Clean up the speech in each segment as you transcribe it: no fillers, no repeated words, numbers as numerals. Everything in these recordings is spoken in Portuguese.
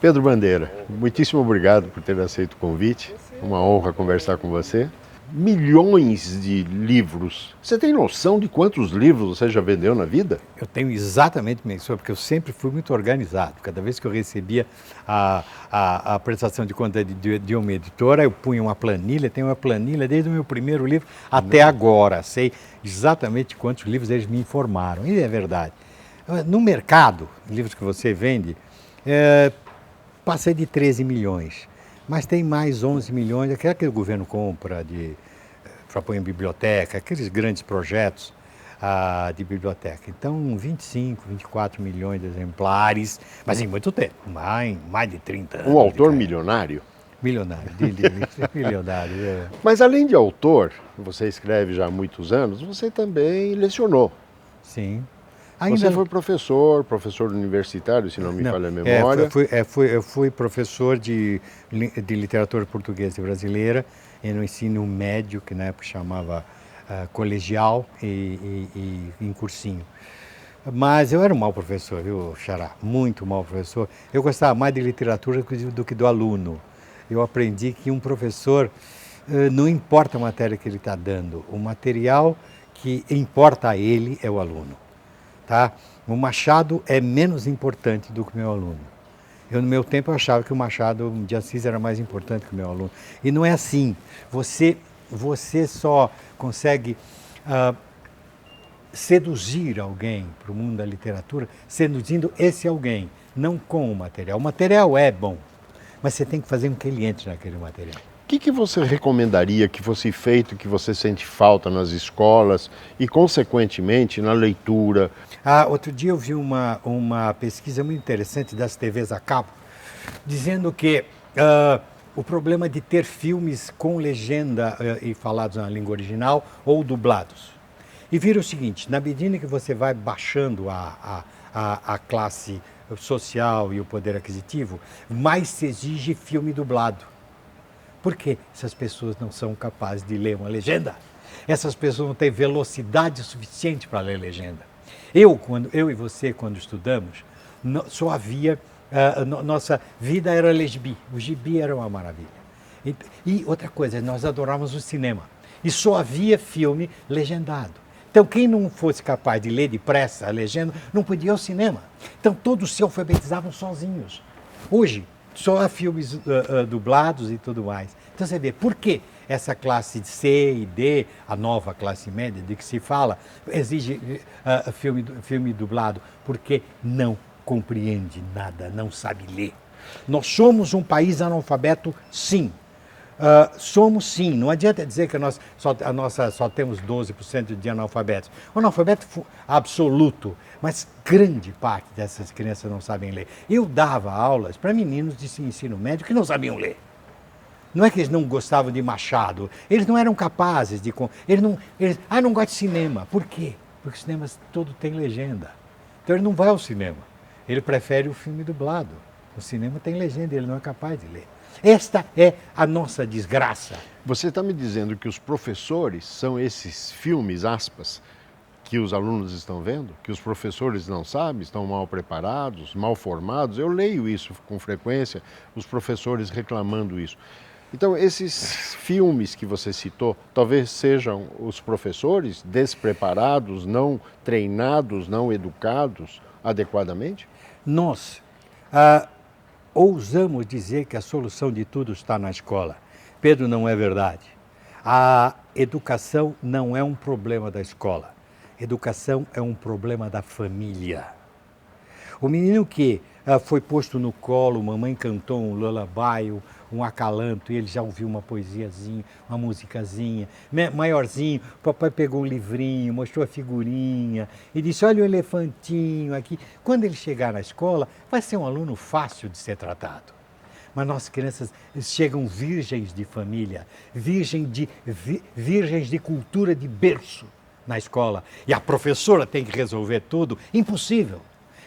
Pedro Bandeira, muitíssimo obrigado por ter aceito o convite. Uma honra conversar com você. Milhões de livros. Você tem noção de quantos livros você já vendeu na vida? Eu tenho exatamente menção, porque eu sempre fui muito organizado. Cada vez que eu recebia a prestação de conta de uma editora, eu punha uma planilha, tenho uma planilha desde o meu primeiro livro até agora. Sei exatamente quantos livros eles me informaram. E é verdade. No mercado, livros que você vende, passei de 13 milhões, mas tem mais 11 milhões, aquela que o governo compra para pôr em biblioteca, aqueles grandes projetos de biblioteca. Então, 25, 24 milhões de exemplares, mas em muito tempo, mais de 30 anos. Um autor milionário? Milionário, milionário. É. Mas além de autor, você escreve já há muitos anos, você também lecionou. Sim. Você foi professor universitário, se não me falha a memória. Eu fui professor de literatura portuguesa e brasileira no ensino médio, que na época chamava colegial e em cursinho. Mas eu era um mau professor, viu, Xará? Muito mau professor. Eu gostava mais de literatura do que do aluno. Eu aprendi que um professor, não importa a matéria que ele está dando, o material que importa a ele é o aluno. Tá? O Machado é menos importante do que o meu aluno. No meu tempo, eu achava que o Machado de Assis era mais importante que o meu aluno. E não é assim. Você só consegue seduzir alguém para o mundo da literatura seduzindo esse alguém, não com o material. O material é bom, mas você tem que fazer com que ele entre naquele material. O que você recomendaria que fosse feito, que você sente falta nas escolas e, consequentemente, na leitura? Outro dia eu vi uma pesquisa muito interessante das TVs a cabo, dizendo que o problema de ter filmes com legenda e falados na língua original ou dublados. E vira o seguinte, na medida que você vai baixando a classe social e o poder aquisitivo, mais se exige filme dublado. Por quê? Essas pessoas não são capazes de ler uma legenda. Essas pessoas não têm velocidade suficiente para ler legenda. Eu e você, quando estudamos, só havia... nossa vida era ler gibi. O gibi era uma maravilha. E outra coisa, nós adorávamos o cinema. E só havia filme legendado. Então, quem não fosse capaz de ler depressa a legenda, não podia ir ao cinema. Então, todos se alfabetizavam sozinhos. Hoje, só há filmes dublados e tudo mais. Então você vê, por que essa classe C e D, a nova classe média de que se fala, exige filme dublado? Porque não compreende nada, não sabe ler. Nós somos um país analfabeto, sim. Somos sim, não adianta dizer que nós só temos 12% de analfabetos. O analfabeto absoluto, mas grande parte dessas crianças não sabem ler. Eu dava aulas para meninos de ensino médio que não sabiam ler. Não é que eles não gostavam de Machado, eles não eram capazes de... não gosto de cinema. Por quê? Porque o cinema todo tem legenda. Então ele não vai ao cinema, ele prefere o filme dublado. O cinema tem legenda, ele não é capaz de ler. Esta é a nossa desgraça. Você está me dizendo que os professores são esses filmes, aspas, que os alunos estão vendo? Que os professores não sabem, estão mal preparados, mal formados? Eu leio isso com frequência, os professores reclamando isso. Então, esses filmes que você citou, talvez sejam os professores despreparados, não treinados, não educados adequadamente? Nós ousamos dizer que a solução de tudo está na escola. Pedro, não é verdade. A educação não é um problema da escola. Educação é um problema da família. O menino que foi posto no colo, mamãe cantou um lullaby, um acalanto, e ele já ouviu uma poesiazinha, uma musicazinha. Maiorzinho, papai pegou um livrinho, mostrou a figurinha e disse, olha o elefantinho aqui. Quando ele chegar na escola, vai ser um aluno fácil de ser tratado. Mas nossas crianças chegam virgens de família, virgens de cultura de berço. na escola e a professora tem que resolver tudo, impossível.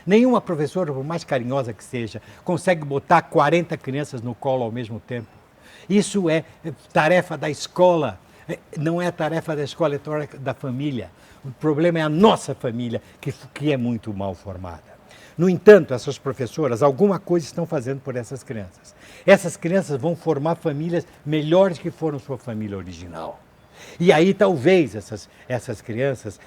Nenhuma professora, por mais carinhosa que seja, consegue botar 40 crianças no colo ao mesmo tempo. Isso é tarefa da escola. Não é tarefa da escola, é tarefa da família. O problema é a nossa família, que é muito mal formada. No entanto, essas professoras, alguma coisa estão fazendo por essas crianças. Essas crianças vão formar famílias melhores que foram sua família original. E aí talvez essas crianças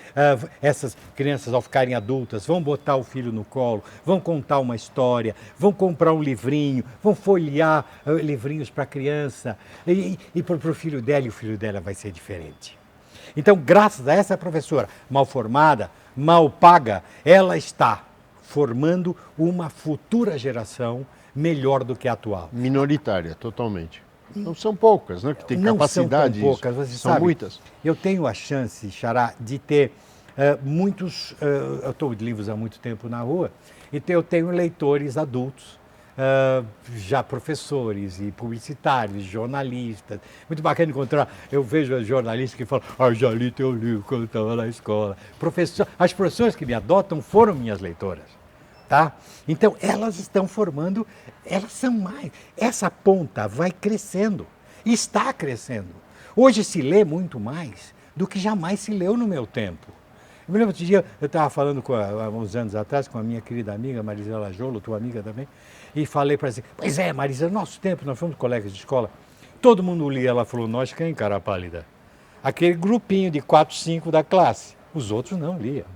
ao ficarem adultas, vão botar o filho no colo, vão contar uma história, vão comprar um livrinho, vão folhear livrinhos para a criança e para o filho dela, e o filho dela vai ser diferente. Então, graças a essa professora mal formada, mal paga, ela está formando uma futura geração melhor do que a atual. Minoritária, totalmente. Não são poucas, né? Que têm Não capacidade. são tão poucas, você são sabe, muitas. Eu tenho a chance, Xará, de ter muitos... eu estou de livros há muito tempo na rua, então eu tenho leitores adultos, já professores e publicitários, jornalistas. Muito bacana encontrar, eu vejo jornalistas que falam, já li teu livro quando eu estava na escola. As professoras que me adotam foram minhas leitoras. Tá? Então, elas estão formando, elas são mais. Essa ponta vai crescendo, está crescendo. Hoje se lê muito mais do que jamais se leu no meu tempo. Eu me lembro outro dia, eu estava falando há uns anos atrás com a minha querida amiga Marisela Jolo, tua amiga também, e falei para ela assim, pois é, Marisela, no nosso tempo, nós fomos colegas de escola, todo mundo lia, ela falou, nós quem, cara pálida? Aquele grupinho de 4, 5 da classe, os outros não liam.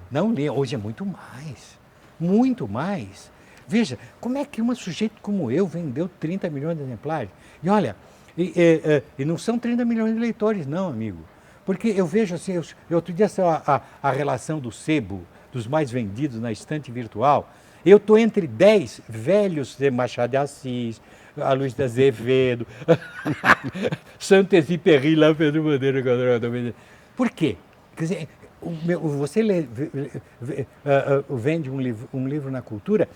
Não liam, hoje é muito mais. Muito mais. Veja, como é que um sujeito como eu vendeu 30 milhões de exemplares? E olha, e não são 30 milhões de leitores, não, amigo. Porque eu vejo assim, outro dia saiu a relação do sebo, dos mais vendidos na estante virtual. Eu estou entre 10 velhos de Machado de Assis, a Luiz de Azevedo, Saint-Exupéry, lá Pedro Bandeira. Por quê? Quer dizer, você vende um livro na cultura,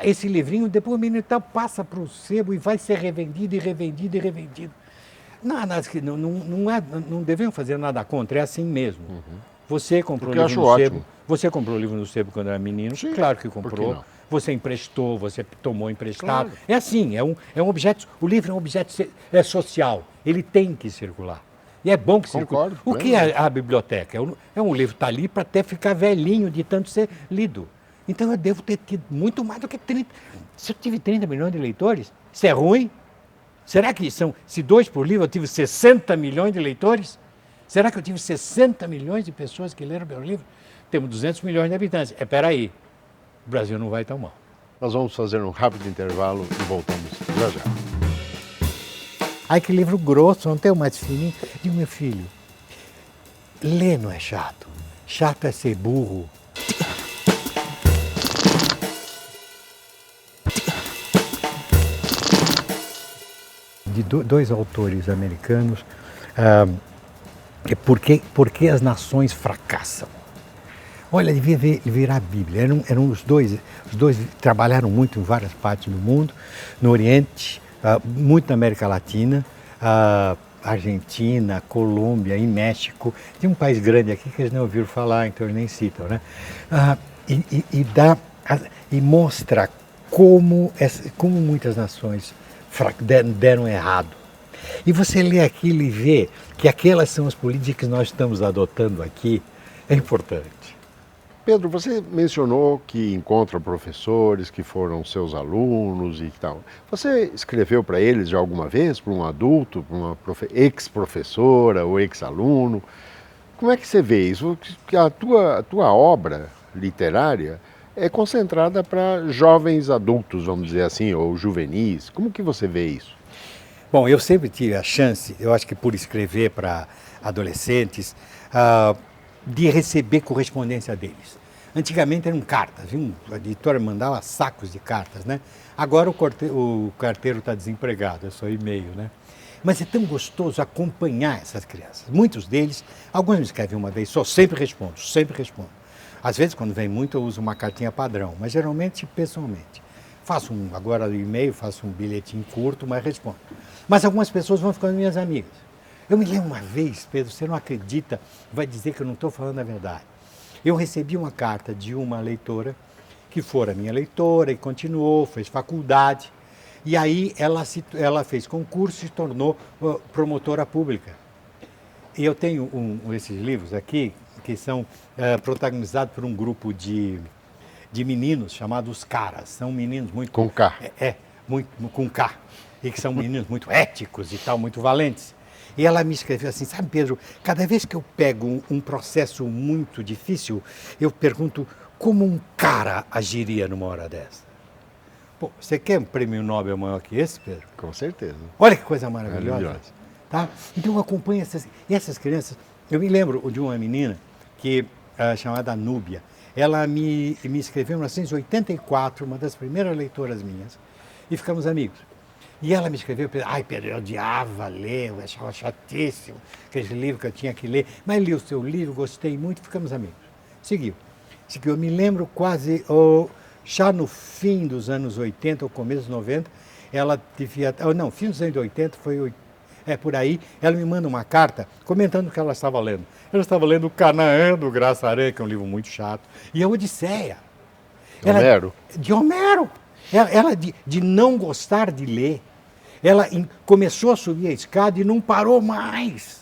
esse livrinho, depois o menino tal passa para o sebo e vai ser revendido e revendido e revendido. Não devemos fazer nada contra, é assim mesmo. Você comprou o livro no sebo. Você comprou o livro no sebo quando era menino? Sim, claro que comprou. Você emprestou, você tomou emprestado. Claro. É assim, é um objeto. O livro é um objeto social. Ele tem que circular. E é bom que circule. O que é a biblioteca? É um livro que está ali para até ficar velhinho de tanto ser lido. Então eu devo ter tido muito mais do que 30. Se eu tive 30 milhões de leitores, isso é ruim? Será que se 2 por livro eu tive 60 milhões de leitores? Será que eu tive 60 milhões de pessoas que leram meu livro? Temos 200 milhões de habitantes. Peraí, o Brasil não vai tão mal. Nós vamos fazer um rápido intervalo e voltamos já já. Ai, que livro grosso, não tem o mais fininho. Digo, meu filho, ler não é chato. Chato é ser burro. De dois autores americanos, por que as nações fracassam? Olha, devia virar a Bíblia. Eram os dois trabalharam muito em várias partes do mundo, no Oriente, muito na América Latina, Argentina, Colômbia e México. Tem um país grande aqui que eles não ouviram falar, então eles nem citam, né? E mostra como muitas nações deram errado. E você lê aquilo e vê que aquelas são as políticas que nós estamos adotando aqui, é importante. Pedro, você mencionou que encontra professores que foram seus alunos e tal. Você escreveu para eles já alguma vez, para um adulto, para uma ex-professora ou ex-aluno? Como é que você vê isso? A tua obra literária é concentrada para jovens adultos, vamos dizer assim, ou juvenis. Como que você vê isso? Bom, eu sempre tive a chance, eu acho que por escrever para adolescentes, de receber correspondência deles. Antigamente eram cartas, viu? A editora mandava sacos de cartas, né? Agora o carteiro está desempregado, é só e-mail, né? Mas é tão gostoso acompanhar essas crianças. Muitos deles, alguns me escrevem uma vez só, sempre respondo, sempre respondo. Às vezes, quando vem muito, eu uso uma cartinha padrão, mas geralmente pessoalmente. Agora no e-mail, faço um bilhetinho curto, mas respondo. Mas algumas pessoas vão ficando minhas amigas. Eu me lembro uma vez, Pedro, você não acredita, vai dizer que eu não estou falando a verdade. Eu recebi uma carta de uma leitora, que fora minha leitora e continuou, fez faculdade. E aí ela fez concurso e se tornou promotora pública. E eu tenho esses livros aqui, que são protagonizados por um grupo de meninos chamados Caras. São meninos muito... Com K. Muito com K. E que são meninos muito éticos e tal, muito valentes. E ela me escreveu assim, sabe, Pedro, cada vez que eu pego um processo muito difícil, eu pergunto como um cara agiria numa hora dessa. Pô, você quer um prêmio Nobel maior que esse, Pedro? Com certeza. Olha que coisa maravilhosa. Maravilhosa. Tá? Então eu acompanho essas crianças. Eu me lembro de uma menina chamada Núbia. Ela me escreveu em 1984, uma das primeiras leitoras minhas, e ficamos amigos. E ela me escreveu, ai Pedro, eu odiava ler, eu achava chatíssimo aquele livro que eu tinha que ler, mas li o seu livro, gostei muito, ficamos amigos. Seguiu. Eu me lembro quase, já no fim dos anos 80, ou começo dos 90, ela devia, não, fim dos anos 80, por aí, ela me manda uma carta comentando o que ela estava lendo. Ela estava lendo o Canaã do Graça Aranha, que é um livro muito chato, e a Odisseia. Homero? De Homero. Ela de não gostar de ler, ela começou a subir a escada e não parou mais.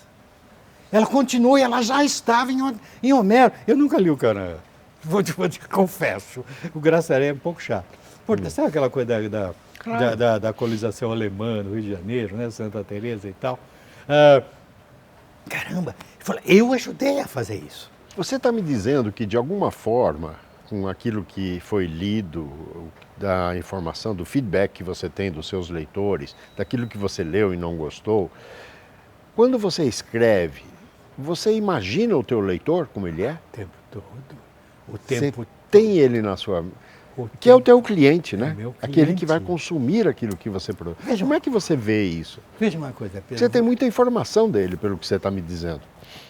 Ela continuou e ela já estava em Homero. Eu nunca li o Canaã, confesso. O Graça Aranha é um pouco chato. Sabe aquela coisa da colonização alemã no Rio de Janeiro, né? Santa Teresa e tal? Caramba, eu ajudei a fazer isso. Você está me dizendo que, de alguma forma, com aquilo que foi lido, da informação, do feedback que você tem dos seus leitores, daquilo que você leu e não gostou, quando você escreve, você imagina o teu leitor como ele é? O tempo todo. Você tem ele na sua... Que é o teu cliente, né? Meu cliente. Aquele que vai consumir aquilo que você produz. Como é que você vê isso? Veja uma coisa, Pedro. Você tem muita informação dele, pelo que você está me dizendo.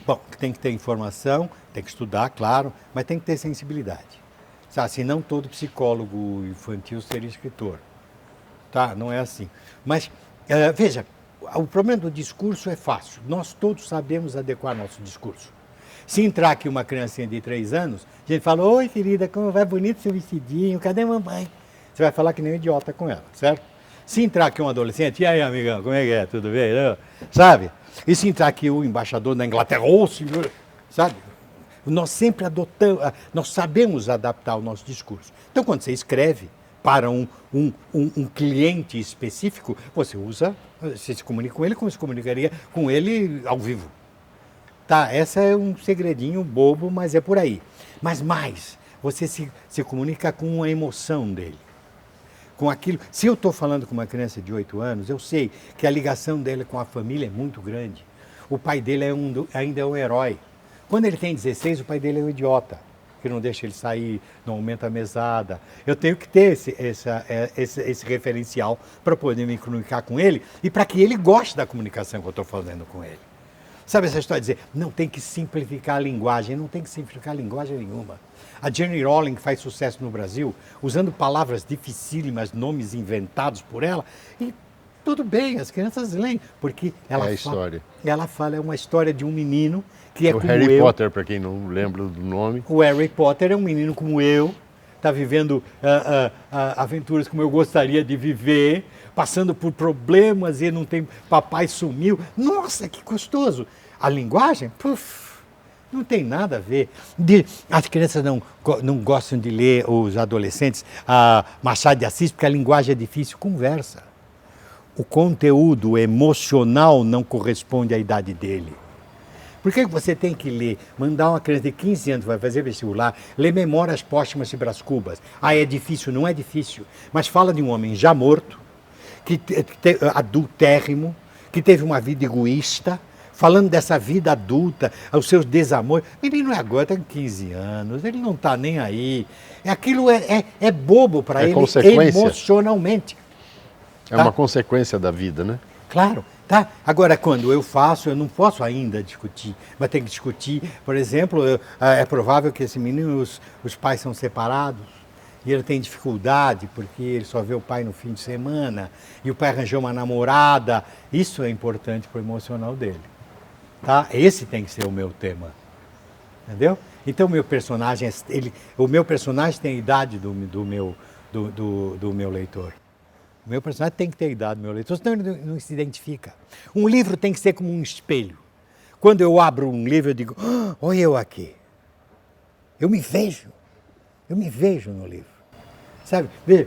Bom, tem que ter informação, tem que estudar, claro, mas tem que ter sensibilidade. Sabe, senão todo psicólogo infantil seria escritor. Tá? Não é assim. Mas, veja, o problema do discurso é fácil. Nós todos sabemos adequar nosso discurso. Se entrar aqui uma criancinha de 3 anos, a gente fala, oi querida, como vai bonito seu vestidinho, cadê a mamãe? Você vai falar que nem um idiota com ela, certo? Se entrar aqui um adolescente, e aí amigão, como é que é? Tudo bem? Não? Sabe? E se entrar aqui o embaixador da Inglaterra, ô senhor, sabe? Nós sempre adotamos, nós sabemos adaptar o nosso discurso. Então, quando você escreve para um cliente específico, você se comunica com ele como se comunicaria com ele ao vivo. Tá, esse é um segredinho bobo, mas é por aí. Mas mais, você se comunica com a emoção dele. Com aquilo. Se eu estou falando com uma criança de 8 anos, eu sei que a ligação dele com a família é muito grande. O pai dele ainda é um herói. Quando ele tem 16, o pai dele é um idiota, que não deixa ele sair, não aumenta a mesada. Eu tenho que ter esse referencial para poder me comunicar com ele e para que ele goste da comunicação que eu estou fazendo com ele. Sabe essa história de dizer, não tem que simplificar a linguagem, não tem que simplificar a linguagem nenhuma. A Jenny Rowling faz sucesso no Brasil, usando palavras dificílimas, nomes inventados por ela, e tudo bem, as crianças leem, porque ela história. Ela fala, é uma história de um menino que é o como Harry Potter, para quem não lembra do nome. O Harry Potter é um menino como eu, está vivendo aventuras como eu gostaria de viver, passando por problemas e não tem, papai sumiu. Nossa, que gostoso! A linguagem, não tem nada a ver. As crianças não gostam de ler, os adolescentes, Machado de Assis, porque a linguagem é difícil. Conversa. O conteúdo emocional não corresponde à idade dele. Por que você tem que ler, mandar uma criança de 15 anos, vai fazer vestibular, ler Memórias Póstumas de Brás Cubas? É difícil? Não é difícil. Mas fala de um homem já morto, adultérrimo, que teve uma vida egoísta, falando dessa vida adulta, os seus desamores. O menino agora está com 15 anos, ele não está nem aí. Aquilo é bobo para ele emocionalmente. É uma consequência da vida, né? Claro. Tá? Agora, quando eu faço, eu não posso ainda discutir, mas tem que discutir. Por exemplo, é provável que esse menino, os pais são separados e ele tem dificuldade porque ele só vê o pai no fim de semana e o pai arranjou uma namorada. Isso é importante para o emocional dele. Tá? Esse tem que ser o meu tema. Entendeu? Então, o meu personagem tem a idade do meu leitor. O meu personagem tem que ter a idade do meu leitor, senão ele não se identifica. Um livro tem que ser como um espelho. Quando eu abro um livro, eu digo, olha eu aqui. Eu me vejo no livro. Sabe? Veja,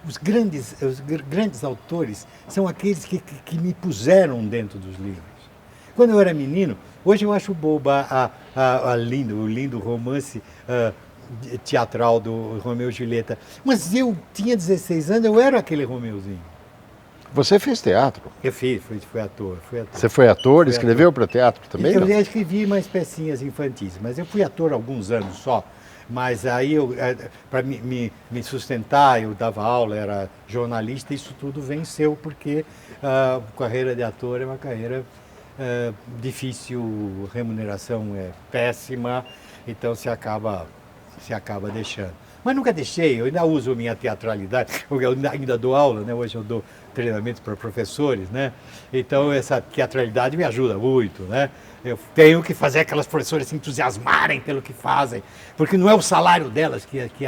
os grandes autores são aqueles que me puseram dentro dos livros. Quando eu era menino, hoje eu acho boba o lindo romance teatral do Romeu e Julieta. Mas eu tinha 16 anos, eu era aquele Romeuzinho. Você fez teatro? Eu fui ator. Você foi ator? Escreveu para teatro também? Eu escrevi mais pecinhas infantis, mas eu fui ator há alguns anos só. Mas aí, para me sustentar, eu dava aula, era jornalista, isso tudo venceu, porque a carreira de ator é uma carreira difícil, remuneração é péssima, então se acaba deixando. Mas nunca deixei, eu ainda uso minha teatralidade, eu ainda dou aula, né? Hoje eu dou treinamento para professores, né? Então essa teatralidade me ajuda muito, né? Eu tenho que fazer aquelas professoras se entusiasmarem pelo que fazem, porque não é o salário delas que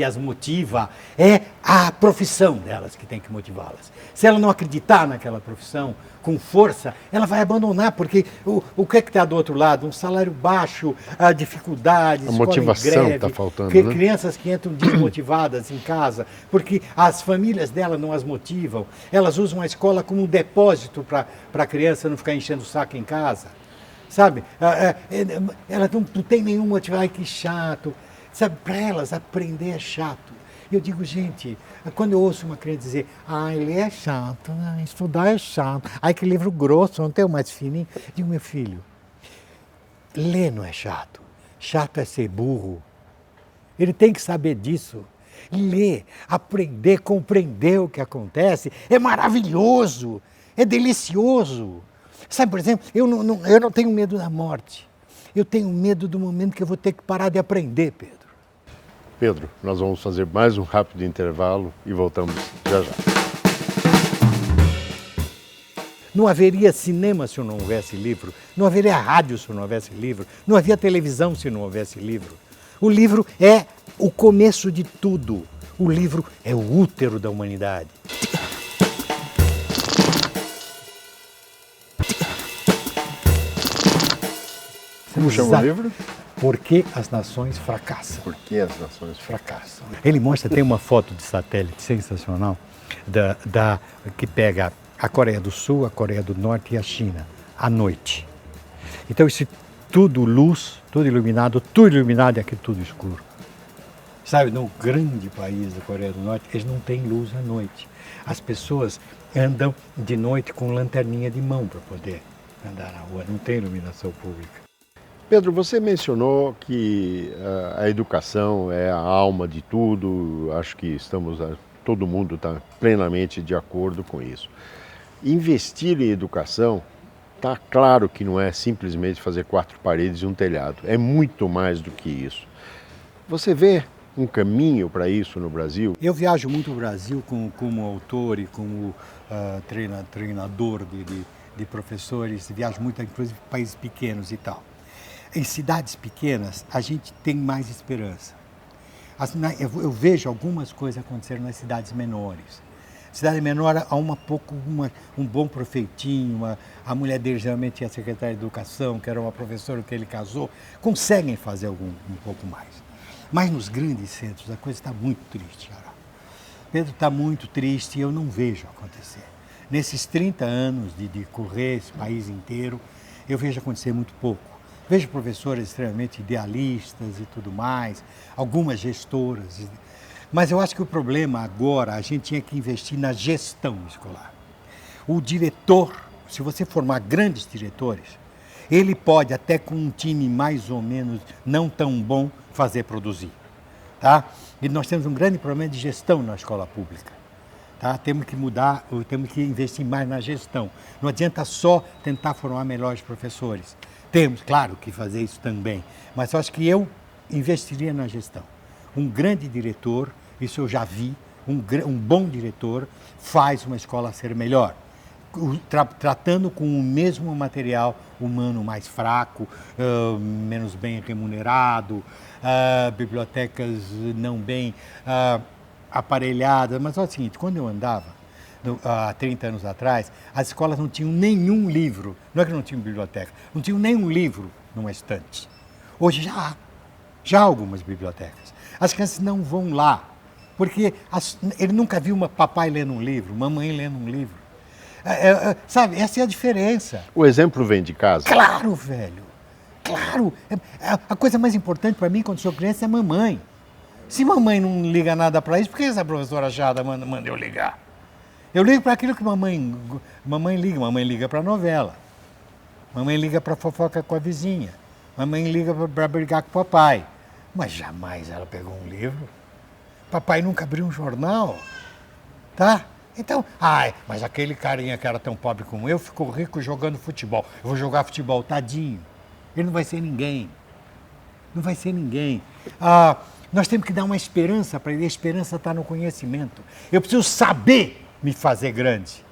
as motiva, é a profissão delas que tem que motivá-las. Se ela não acreditar naquela profissão com força, ela vai abandonar, porque o que é que está do outro lado? Um salário baixo, a dificuldade, a motivação está faltando, né? Crianças que entram desmotivadas em casa, porque as famílias dela não as motivam, elas usam a escola como um depósito para a criança não ficar enchendo o saco em casa. Sabe? Ela não tem nenhum motivo, ai que chato. Sabe, para elas aprender é chato. Eu digo, gente, quando eu ouço uma criança dizer, ele é chato, estudar é chato, que livro grosso, não tem o mais fininho. Eu digo, meu filho, ler não é chato. Chato é ser burro. Ele tem que saber disso. Ler, aprender, compreender o que acontece é maravilhoso, é delicioso. Sabe, por exemplo, eu não tenho medo da morte. Eu tenho medo do momento que eu vou ter que parar de aprender, Pedro. Pedro, nós vamos fazer mais um rápido intervalo e voltamos já já. Não haveria cinema se não houvesse livro, não haveria rádio se não houvesse livro, não haveria televisão se não houvesse livro. O livro é o começo de tudo. O livro é o útero da humanidade. Como chama o livro? Por que as nações fracassam? Por que as nações fracassam? Ele mostra, tem uma foto de satélite sensacional, que pega a Coreia do Sul, a Coreia do Norte e a China, à noite. Então, isso tudo luz, tudo iluminado e aqui tudo escuro. Sabe, no grande país da Coreia do Norte, eles não têm luz à noite. As pessoas andam de noite com lanterninha de mão para poder andar na rua, não tem iluminação pública. Pedro, você mencionou que a educação é a alma de tudo, acho que todo mundo está plenamente de acordo com isso. Investir em educação, está claro que não é simplesmente fazer 4 paredes e um telhado, é muito mais do que isso. Você vê um caminho para isso no Brasil? Eu viajo muito o Brasil como autor e como treinador de professores, viajo muito, inclusive, para países pequenos e tal. Em cidades pequenas, a gente tem mais esperança. Eu vejo algumas coisas acontecendo nas cidades menores. Cidade menor, há um bom prefeitinho, a mulher dele geralmente é a secretária de Educação, que era uma professora que ele casou, conseguem fazer um pouco mais. Mas nos grandes centros a coisa está muito triste, cara. Pedro está muito triste e eu não vejo acontecer. Nesses 30 anos de correr esse país inteiro, eu vejo acontecer muito pouco. Vejo professores extremamente idealistas e tudo mais, algumas gestoras. Mas eu acho que o problema agora, a gente tinha que investir na gestão escolar. O diretor, se você formar grandes diretores, ele pode, até com um time mais ou menos não tão bom, fazer produzir. Tá? E nós temos um grande problema de gestão na escola pública. Tá? Temos que mudar, temos que investir mais na gestão. Não adianta só tentar formar melhores professores. Temos, claro, que fazer isso também, mas eu acho que eu investiria na gestão. Um grande diretor, isso eu já vi, um bom diretor faz uma escola ser melhor. tratando com o mesmo material humano mais fraco, menos bem remunerado, bibliotecas não bem aparelhadas. Mas olha o seguinte, quando eu andava, há 30 anos atrás, as escolas não tinham nenhum livro, não é que não tinham biblioteca, não tinham nenhum livro numa estante. Hoje já há algumas bibliotecas. As crianças não vão lá, porque ele nunca viu papai lendo um livro, mamãe lendo um livro. Sabe, essa é a diferença. O exemplo vem de casa? Claro, velho. Claro. A coisa mais importante para mim quando sou criança é mamãe. Se mamãe não liga nada para isso, por que essa professora chata manda eu ligar? Eu ligo para aquilo que mamãe liga. Mamãe liga para novela. Mamãe liga para fofoca com a vizinha. Mamãe liga para brigar com o papai. Mas jamais ela pegou um livro. Papai nunca abriu um jornal. Tá? Então, mas aquele carinha que era tão pobre como eu ficou rico jogando futebol. Eu vou jogar futebol, tadinho. Ele não vai ser ninguém. Não vai ser ninguém. Nós temos que dar uma esperança para ele. A esperança está no conhecimento. Eu preciso saber me fazer grande.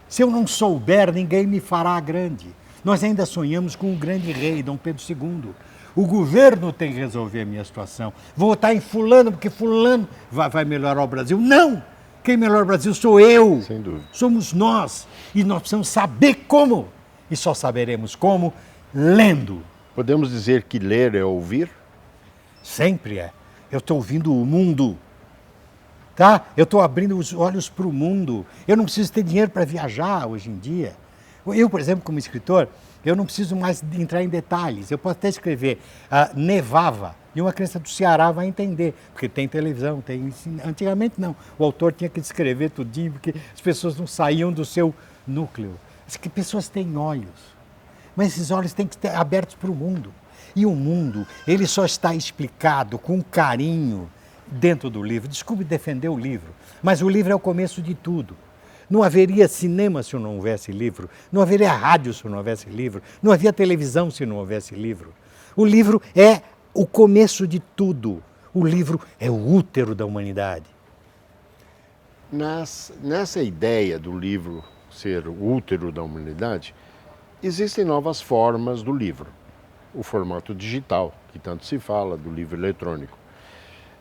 Se eu não souber, ninguém me fará grande. Nós ainda sonhamos com o grande rei, Dom Pedro II. O governo tem que resolver a minha situação. Vou votar em fulano, porque fulano vai melhorar o Brasil. Não! Quem melhora o Brasil sou eu. Sem dúvida. Somos nós. E nós precisamos saber como. E só saberemos como lendo. Podemos dizer que ler é ouvir? Sempre é. Eu estou ouvindo o mundo. Tá? Eu estou abrindo os olhos para o mundo. Eu não preciso ter dinheiro para viajar hoje em dia. Eu, por exemplo, como escritor, eu não preciso mais entrar em detalhes. Eu posso até escrever nevava. E uma criança do Ceará vai entender, porque tem televisão, tem... Antigamente não, o autor tinha que descrever tudinho, porque as pessoas não saíam do seu núcleo. As pessoas têm olhos, mas esses olhos têm que estar abertos para o mundo. E o mundo, ele só está explicado com carinho dentro do livro. Desculpe defender o livro, mas o livro é o começo de tudo. Não haveria cinema se não houvesse livro, não haveria rádio se não houvesse livro, não haveria televisão se não houvesse livro. O livro é o começo de tudo. O livro é o útero da humanidade. Nessa ideia do livro ser o útero da humanidade, existem novas formas do livro. O formato digital, que tanto se fala, do livro eletrônico.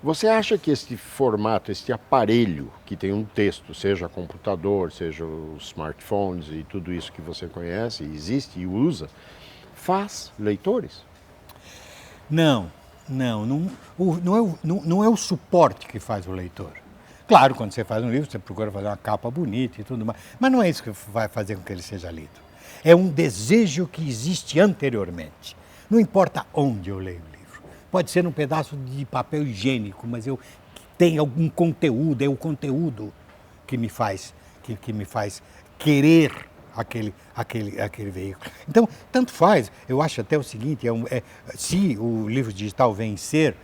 Você acha que este formato, este aparelho que tem um texto, seja computador, seja os smartphones e tudo isso que você conhece, existe e usa, faz leitores? Não é o suporte que faz o leitor. Claro, quando você faz um livro, você procura fazer uma capa bonita e tudo mais, mas não é isso que vai fazer com que ele seja lido. É um desejo que existe anteriormente. Não importa onde eu leio o livro. Pode ser num pedaço de papel higiênico, mas tem algum conteúdo, é o conteúdo que me faz querer aquele veículo. Então, tanto faz. Eu acho até o seguinte, se o livro digital vencer,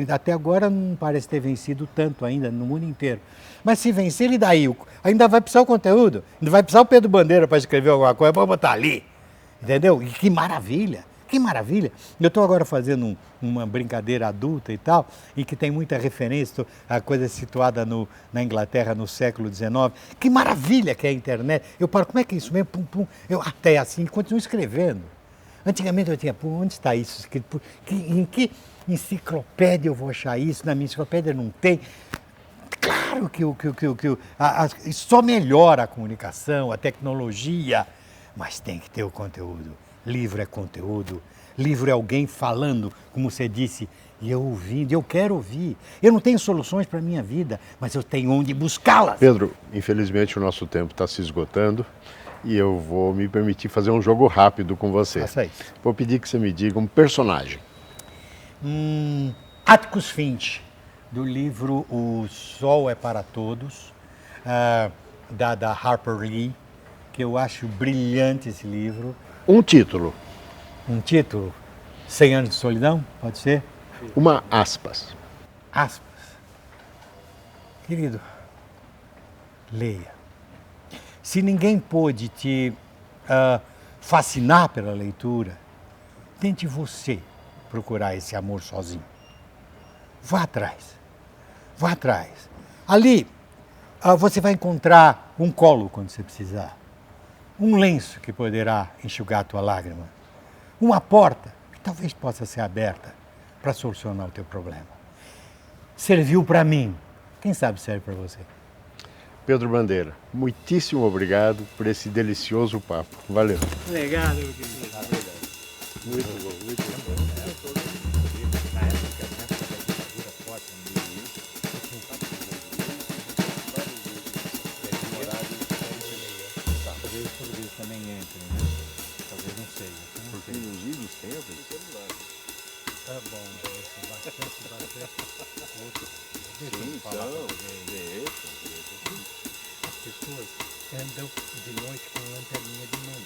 até agora não parece ter vencido tanto ainda no mundo inteiro. Mas se vencer, e daí? Ainda vai precisar o conteúdo, ainda vai precisar o Pedro Bandeira para escrever alguma coisa, para botar ali. Entendeu? E que maravilha! Que maravilha! Eu estou agora fazendo uma brincadeira adulta e tal, e que tem muita referência, a coisa situada na Inglaterra no século XIX. Que maravilha que é a internet! Eu paro, como é que é isso mesmo? Pum, pum. Eu até assim continuo escrevendo. Antigamente eu tinha, onde está isso escrito? Em que enciclopédia eu vou achar isso? Na minha enciclopédia não tem. Claro que só melhora a comunicação, a tecnologia, mas tem que ter o conteúdo. Livro é conteúdo, livro é alguém falando, como você disse, e eu ouvindo, eu quero ouvir. Eu não tenho soluções para a minha vida, mas eu tenho onde buscá-las. Pedro, infelizmente o nosso tempo está se esgotando e eu vou me permitir fazer um jogo rápido com você. Faça isso. Vou pedir que você me diga um personagem. Atticus Finch, do livro O Sol é para Todos, da Harper Lee, que eu acho brilhante esse livro. Um título. Um título? 100 anos de solidão, pode ser? Uma aspas. Aspas. Querido, leia. Se ninguém pôde te fascinar pela leitura, tente você procurar esse amor sozinho. Vá atrás. Vá atrás. Ali, você vai encontrar um colo quando você precisar. um lenço que poderá enxugar a tua lágrima, uma porta que talvez possa ser aberta para solucionar o teu problema. Serviu para mim, quem sabe serve para você. Pedro Bandeira, muitíssimo obrigado por esse delicioso papo. Valeu. Obrigado, meu querido. Muito bom, muito bom. Na época da ditadura forte, talvez o português também entre, né? Talvez não seja. Porque nos idos tempos, Tá bom, bastante. sim, são, As pessoas andam de noite com lanterninha de mão.